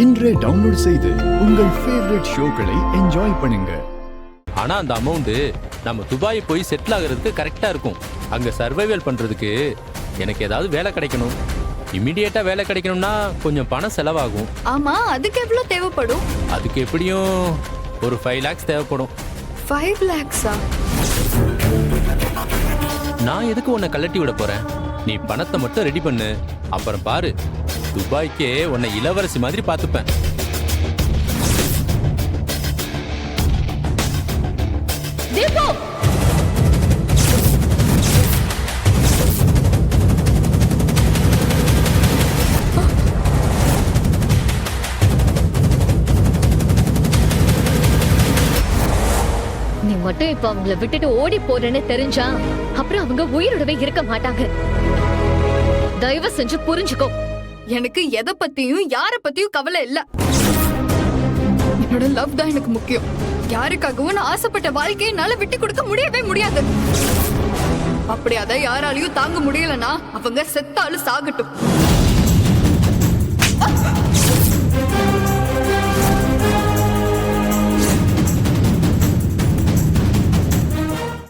இன்றே டவுன்லோட் செய்து உங்கள் ஃபேவரட் ஷோக்களை என்ஜாய் பண்ணுங்க. ஆனா அந்த அமௌண்ட் நம்ம துபாய் போய் செட்டில் ஆகிறதுக்கு கரெக்டா இருக்கும். அங்க சர்வைவல் பண்றதுக்கு எனக்கு ஏதாவது வேலை கிடைக்கணும். இமிடியேட்டா வேலை கிடைக்கணும்னா கொஞ்சம் பணம் செலவாகும். ஆமா, அதுக்கு எவ்வளவு தேவைப்படும்? அதுக்கு எப்படியும் ஒரு 5 lakhs தேவைப்படும். 5 lakhs-ஆ? நான் எதுக்கு உன்னை கலட்டி விட போறேன்? நீ பணத்தை மட்டும் ரெடி பண்ணு, அப்புறம் பாரு, துபாய்க்கே உன்னை இளவரசி மாதிரி பார்த்துப்பேன். தீபு! நீ மட்டும் இப்ப அவங்கள விட்டுட்டு ஓடி போறேன்னு தெரிஞ்சா அப்புறம் அவங்க உயிரோடவே இருக்க மாட்டாங்க. தயவு செஞ்சு புரிஞ்சுக்கோ. எனக்கு எதை பத்தியும் யார பத்தியும் கவலை இல்ல. என்னோட லவ் தான் எனக்கு முக்கியம். யாருக்காகவும் நான் ஆசைப்பட்ட வாழ்க்கையை என்னால விட்டு கொடுக்க முடியவே முடியாது. அப்படி அதை யாராலையும் தாங்க முடியலன்னா அவங்க செத்தாலும் சாகட்டும்.